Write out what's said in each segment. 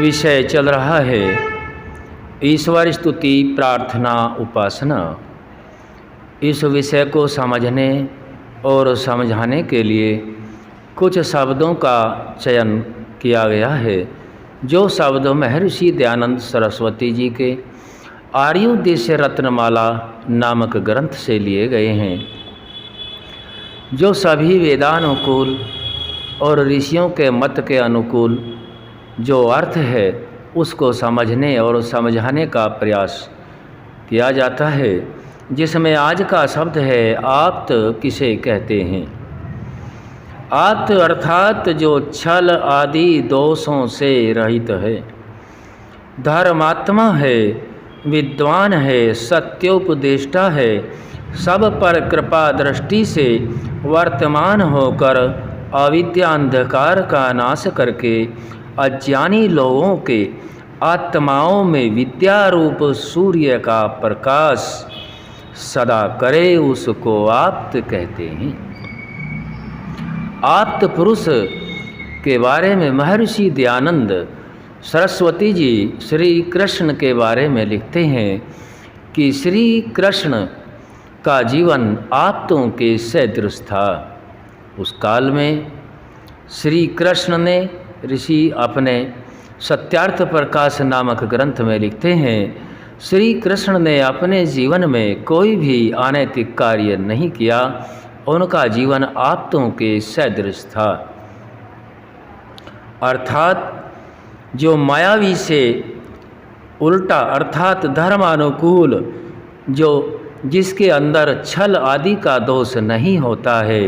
विषय चल रहा है ईश्वर स्तुति प्रार्थना उपासना। इस विषय को समझने और समझाने के लिए कुछ शब्दों का चयन किया गया है, जो शब्द महर्षि दयानंद सरस्वती जी के आर्योद्देश्य रत्नमाला नामक ग्रंथ से लिए गए हैं, जो सभी वेदानुकूल और ऋषियों के मत के अनुकूल जो अर्थ है उसको समझने और समझाने का प्रयास किया जाता है, जिसमें आज का शब्द है आप्त किसे कहते हैं। आप्त अर्थात जो छल आदि दोषों से रहित है, धर्मात्मा है, विद्वान है, सत्योपदेष्टा है, सब पर कृपा दृष्टि से वर्तमान होकर अविद्या अंधकार का नाश करके अज्ञानी लोगों के आत्माओं में विद्या रूप सूर्य का प्रकाश सदा करे, उसको आप्त कहते हैं। आप्त पुरुष के बारे में महर्षि दयानंद सरस्वती जी श्री कृष्ण के बारे में लिखते हैं कि श्री कृष्ण का जीवन आप्तों के सदृश था। उस काल में श्री कृष्ण ने ऋषि अपने सत्यार्थ प्रकाश नामक ग्रंथ में लिखते हैं, श्री कृष्ण ने अपने जीवन में कोई भी अनैतिक कार्य नहीं किया, उनका जीवन आप्तों के सदृश था। अर्थात जो मायावी से उल्टा अर्थात धर्मानुकूल, जो जिसके अंदर छल आदि का दोष नहीं होता है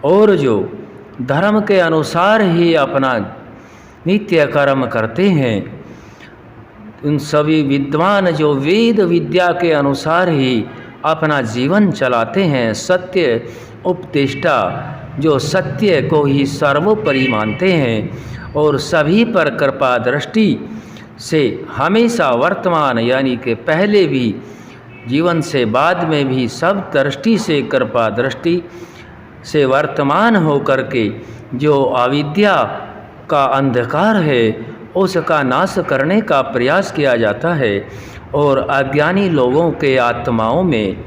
और जो धर्म के अनुसार ही अपना नित्य कर्म करते हैं, उन सभी विद्वान जो वेद विद्या के अनुसार ही अपना जीवन चलाते हैं, सत्य उपदेष्टा जो सत्य को ही सर्वोपरि मानते हैं और सभी पर कृपा दृष्टि से हमेशा वर्तमान यानी कि पहले भी जीवन से बाद में भी सब दृष्टि से कृपा दृष्टि से वर्तमान होकर के जो अविद्या का अंधकार है उसका नाश करने का प्रयास किया जाता है और अज्ञानी लोगों के आत्माओं में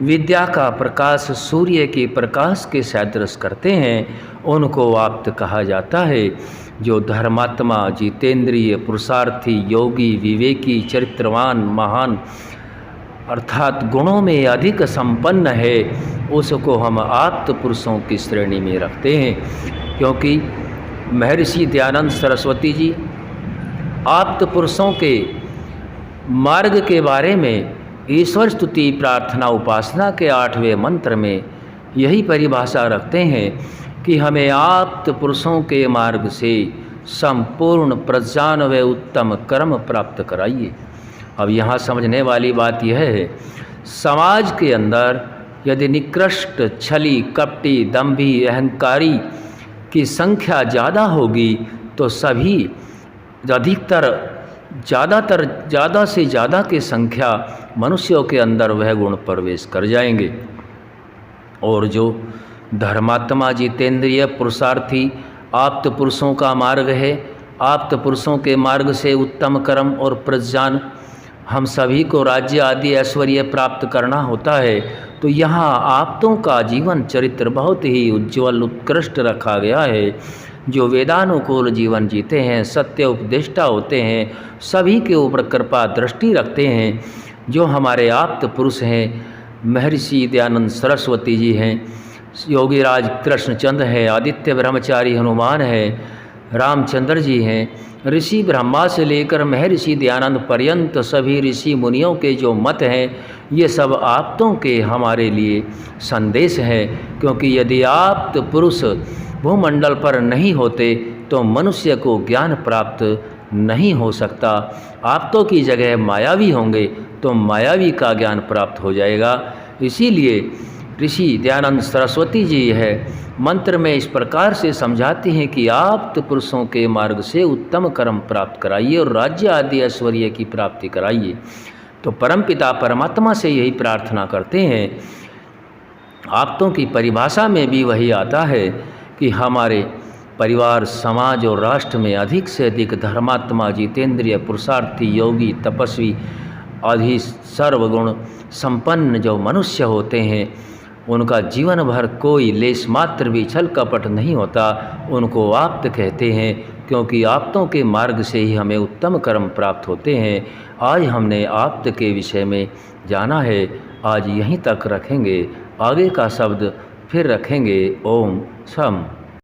विद्या का प्रकाश सूर्य के प्रकाश के सदृश करते हैं, उनको आप्त कहा जाता है। जो धर्मात्मा, जितेंद्रिय, पुरुषार्थी, योगी, विवेकी, चरित्रवान, महान अर्थात गुणों में अधिक संपन्न है, उसको हम आप्त पुरुषों की श्रेणी में रखते हैं। क्योंकि महर्षि दयानंद सरस्वती जी आप्त पुरुषों के मार्ग के बारे में ईश्वर स्तुति प्रार्थना उपासना के 8वें मंत्र में यही परिभाषा रखते हैं कि हमें आप्त पुरुषों के मार्ग से संपूर्ण प्रज्ञान व उत्तम कर्म प्राप्त कराइए। अब यहाँ समझने वाली बात यह है, समाज के अंदर यदि निकृष्ट, छली, कपटी, दंभी, अहंकारी की संख्या ज़्यादा होगी तो सभी ज़्यादा से ज़्यादा की संख्या मनुष्यों के अंदर वह गुण प्रवेश कर जाएंगे। और जो धर्मात्मा, जितेंद्रिय, पुरुषार्थी आप्त पुरुषों का मार्ग है, आप्त पुरुषों के मार्ग से उत्तम कर्म और प्रज्ञान हम सभी को राज्य आदि ऐश्वर्य प्राप्त करना होता है, तो यहाँ आप्तों का जीवन चरित्र बहुत ही उज्ज्वल उत्कृष्ट रखा गया है। जो वेदानुकूल जीवन जीते हैं, सत्य उपदेष्टा होते हैं, सभी के ऊपर कृपा दृष्टि रखते हैं, जो हमारे आप्त पुरुष हैं, महर्षि दयानंद सरस्वती जी हैं, योगीराज कृष्णचंद्र है, आदित्य ब्रह्मचारी हनुमान है, रामचंद्र जी हैं, ऋषि ब्रह्मा से लेकर महर्षि दयानंद पर्यंत सभी ऋषि मुनियों के जो मत हैं, ये सब आप्तों के हमारे लिए संदेश हैं। क्योंकि यदि आप्त पुरुष भूमंडल पर नहीं होते तो मनुष्य को ज्ञान प्राप्त नहीं हो सकता। आप्तों की जगह मायावी होंगे तो मायावी का ज्ञान प्राप्त हो जाएगा। इसीलिए ऋषि दयानंद सरस्वती जी है मंत्र में इस प्रकार से समझाते हैं कि आप्त पुरुषों के मार्ग से उत्तम कर्म प्राप्त कराइए और राज्य आदि ऐश्वर्य की प्राप्ति कराइए। तो परमपिता परमात्मा से यही प्रार्थना करते हैं। आप्तों की परिभाषा में भी वही आता है कि हमारे परिवार, समाज और राष्ट्र में अधिक से अधिक धर्मात्मा, जितेंद्रिय, पुरुषार्थी, योगी, तपस्वी आदि सर्वगुण संपन्न जो मनुष्य होते हैं, उनका जीवन भर कोई लेश मात्र भी छल कपट नहीं होता, उनको आप्त कहते हैं, क्योंकि आप्तों के मार्ग से ही हमें उत्तम कर्म प्राप्त होते हैं। आज हमने आप्त के विषय में जाना है, आज यहीं तक रखेंगे, आगे का शब्द फिर रखेंगे। ओम शम।